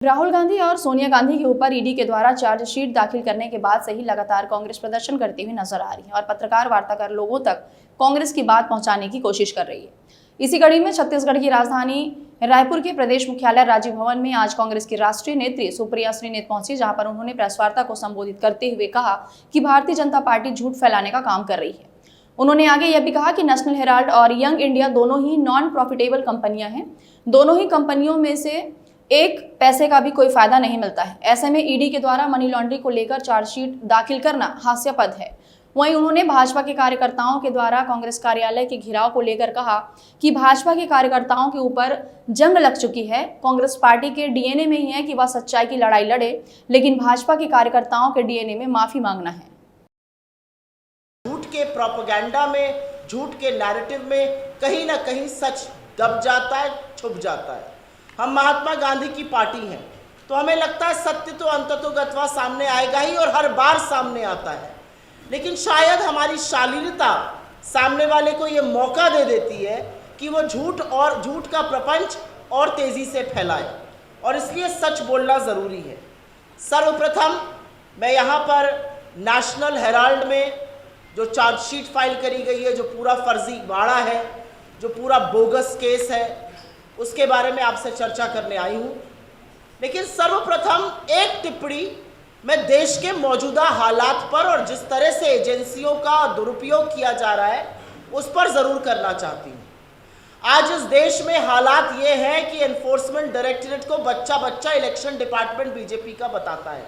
राहुल गांधी और सोनिया गांधी के ऊपर ईडी के द्वारा चार्जशीट दाखिल करने के बाद से ही लगातार कांग्रेस प्रदर्शन करती हुई नजर आ रही है और पत्रकार वार्ता कर लोगों तक कांग्रेस की बात पहुंचाने की कोशिश कर रही है। इसी कड़ी में छत्तीसगढ़ की राजधानी रायपुर के प्रदेश मुख्यालय राजीव भवन में आज कांग्रेस की राष्ट्रीय नेत्री सुप्रिया श्रीनेत पहुंची, जहां पर उन्होंने प्रेस वार्ता को संबोधित करते हुए कहा कि भारतीय जनता पार्टी झूठ फैलाने का काम कर रही है। उन्होंने आगे यह भी कहा कि नेशनल हेराल्ड और यंग इंडिया दोनों ही नॉन प्रॉफिटेबल कंपनियां हैं। दोनों ही कंपनियों में से एक पैसे का भी कोई फायदा नहीं मिलता है। ऐसे में ईडी के द्वारा मनी लॉन्ड्रिंग को लेकर चार्जशीट दाखिल करना हास्यास्पद है। वहीं उन्होंने भाजपा के कार्यकर्ताओं के द्वारा कांग्रेस कार्यालय के घेराव को लेकर कहा कि भाजपा के कार्यकर्ताओं के ऊपर जंग लग चुकी है। कांग्रेस पार्टी के डीएनए में ही है कि वह सच्चाई की लड़ाई लड़े, लेकिन भाजपा के कार्यकर्ताओं के डीएनए में माफी मांगना है। झूठ के प्रोपेगेंडा में, झूठ के नैरेटिव में कहीं ना कहीं सच दब जाता है, छुप जाता है। हम महात्मा गांधी की पार्टी हैं, तो हमें लगता है सत्य तो अंततोगत्वा सामने आएगा ही और हर बार सामने आता है। लेकिन शायद हमारी शालीनता सामने वाले को ये मौका दे देती है कि वो झूठ का प्रपंच और तेजी से फैलाए, और इसलिए सच बोलना ज़रूरी है। सर्वप्रथम मैं यहाँ पर नेशनल हेराल्ड में जो चार्जशीट फाइल करी गई है, जो पूरा फर्जीवाड़ा है, जो पूरा बोगस केस है, उसके बारे में आपसे चर्चा करने आई हूँ। लेकिन सर्वप्रथम एक टिप्पणी मैं देश के मौजूदा हालात पर और जिस तरह से एजेंसियों का दुरुपयोग किया जा रहा है उस पर ज़रूर करना चाहती हूँ। आज इस देश में हालात ये हैं कि एनफोर्समेंट डायरेक्टरेट को बच्चा इलेक्शन डिपार्टमेंट बीजेपी का बताता है।